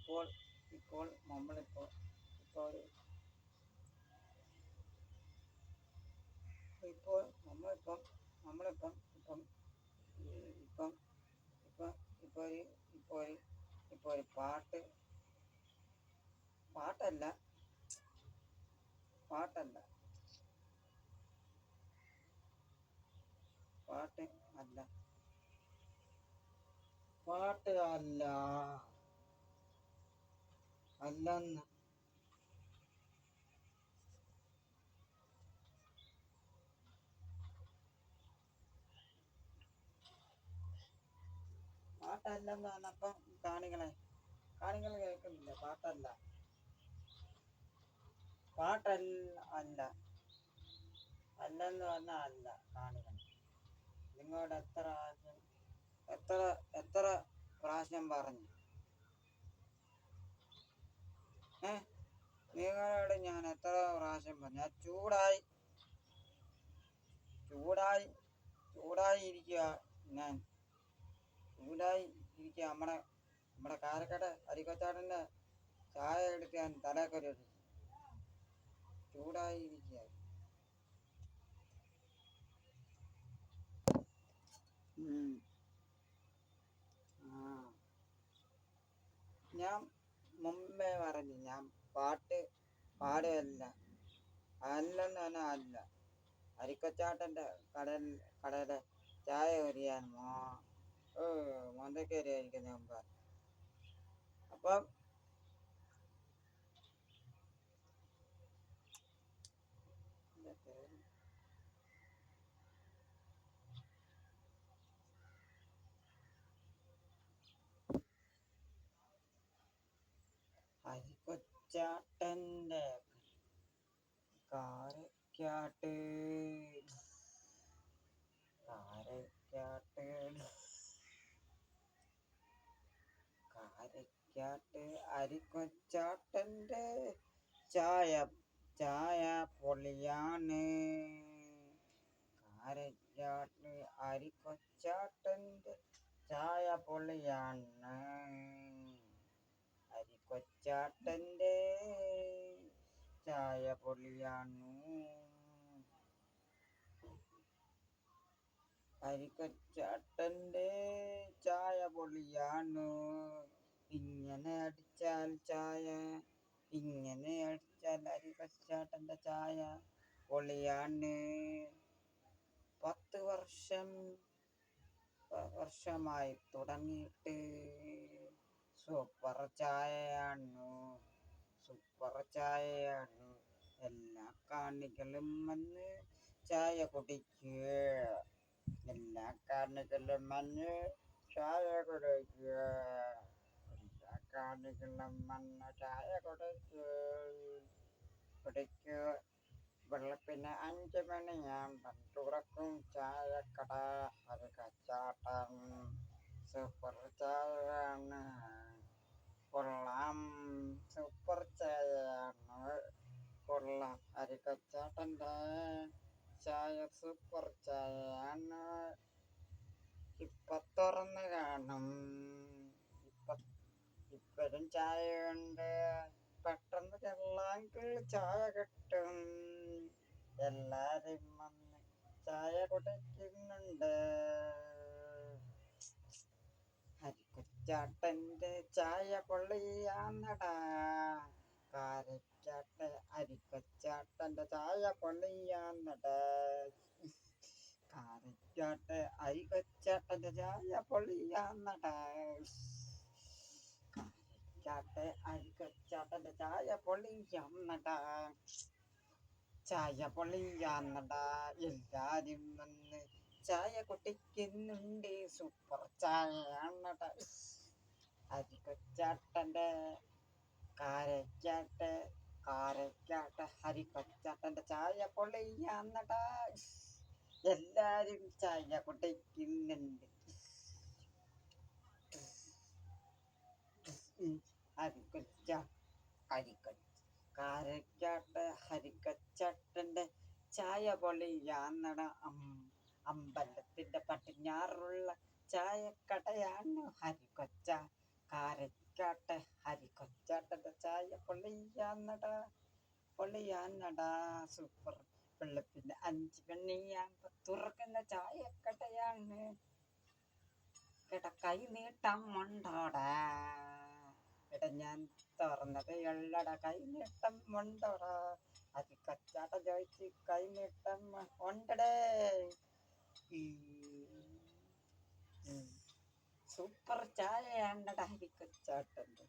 ഇപ്പോൾ ഇപ്പോൾ നമ്മളിപ്പോൾ ഇപ്പോൾ ഇപ്പോൾ നമ്മളിപ്പം നമ്മളിപ്പം ഇപ്പം ഇപ്പം ഇപ്പം ഇപ്പോൾ ഒരു ഇപ്പോൾ ഒരു ഇപ്പോൾ ഒരു പാട്ടല്ല പാട്ടല്ല പാട്ട് അല്ല പാട്ട് അല്ല അല്ലെന്ന് പാട്ടല്ലെന്ന് പറഞ്ഞപ്പം കാണികൾ കേൾക്കുന്നില്ല. പാട്ടല്ല അല്ല അല്ലെന്ന് പറഞ്ഞാൽ അല്ല. കാണികൾ നിങ്ങളോട് എത്ര എത്ര പ്രാവശ്യം പറഞ്ഞു? നിങ്ങളോട് ഞാൻ എത്ര പ്രാവശ്യം പറഞ്ഞു? ഞാൻ ചൂടായി ഇരിക്കുക. ഞാൻ ചൂടായി ഇരിക്കുക. നമ്മുടെ കാരക്കട അരിക്കൊച്ചാട്ടൻ്റെ ചായ എടുക്കാൻ തലേക്കൊരു ചൂടായി ഇരിക്കുക. ഞാൻ മുമ്പേ പറഞ്ഞു, ഞാൻ പാട്ട് പാടുകയല്ല. അല്ലെന്ന് പറഞ്ഞാൽ അല്ല. അരിക്കൊച്ചാട്ടൻ്റെ കടയിലെ ചായ കുടിക്കാൻ മൊന്തക്കേറിയായിരിക്കുന്ന മുമ്പ്. അപ്പം അരിക്കൊച്ചാട്ടൻ്റെ കാരക്കാട്ട് അരിക്കൊച്ചാട്ടൻ്റെ ചായ പൊളിയാണ്. കാരക്കാട്ട് അരിക്കൊച്ചാട്ടൻ്റെ ചായ പൊളിയാണ്. അരിക്കൊച്ചാട്ടൻ്റെ ചായ പൊളിയാണ്. അരിക്കൊച്ചാട്ടൻ്റെ ചായ പൊളിയാണ്. ഇങ്ങനെ അടിച്ചാൽ അരിക്കൊച്ചാട്ടൻ്റെ ചായ പൊളിയാണ്. 10 വർഷമായി തുടങ്ങിയിട്ട്. സൂപ്പർ ചായയാണ്. എല്ലാ കാണികളും വന്ന് ചായ കുടിക്കുക. എല്ലാ കാണികളും വന്ന് ചായ കുടിക്കുക. വെളുപ്പിന് 5 മണിയാകുമ്പം തുറക്കും ചായക്കട. അരിക്കൊച്ചാട്ടൻ സൂപ്പർ ചായയാണ്. കൊള്ളാം, സൂപ്പർ ചായയാണ്. കൊള്ളാം, അരിക്കൊച്ചാട്ടൻ്റെ ചായ സൂപ്പർ ചായയാണ്. ഇപ്പം തുറന്ന് കാണും. ഇപ്പോഴും ചായയുണ്ട്. പെട്ടെന്ന് ചെല്ലാമെങ്കിൽ ചായ കിട്ടും. എല്ലാരും വന്ന് ചായ കുടിക്കുന്നുണ്ട്. അരിക്കൊച്ചാട്ടൻ്റെ ചായ പൊള്ളിയാന്നടാ. കാരക്കാട്ട് അരിക്കൊച്ചാട്ടൻ്റെ ചായ പൊള്ളിയാന്നടാ. കാരക്കാട്ട് അരിക്കൊച്ചാട്ടൻ്റെ ചായ പൊള്ളിയാന്നടാ. അരിക്കൊച്ചാട്ടൻ്റെ ചായ പൊള്ളിയാന്നടാ. എല്ലാരും വന്ന് ചായ കുടിക്കുന്നുണ്ട്. സൂപ്പർ ചായയാണടാ. അരിക്കൊച്ചാട്ടൻ്റെ കാരക്കാട്ട് അരിക്കൊച്ചാട്ടൻ്റെ ചായ പൊള്ളിയാന്നടാ. എല്ലാരും ചായ കുടിക്കുന്നുണ്ട്. കാരക്കാട്ട് അരിക്കൊച്ചാട്ടൻ്റെ ചായ പൊളിയാന്നട. അമ്പലത്തിൻ്റെ പടിഞ്ഞാറുള്ള ചായക്കടയാണ് കാരക്കാട്ട് കുടിക്കാട്ടെ ഹരിക്കൊച്ചാട്ടന്റെ ചായ പൊള്ളിയാന്നടാ പൊള്ളിയാന്നടാ സൂപ്പർ വെള്ളപ്പിന്റെ 5 മണിയാകുമ്പോ തുറക്കുന്ന ചായക്കടയാണ് കേട്ട കൈ നീട്ടം ഉണ്ടോടാ എടാ ഞാൻ തുറന്നത് എള്ളട കൈ നീട്ടം ഉണ്ടോടാ ഹരിക്കൊച്ചാട്ട ചോദിച്ച് കൈ നീട്ടം ഉണ്ടടേ സൂപ്പർ ചായയാണ്ടട ഹരിക്കൊച്ചാട്ടന്റെ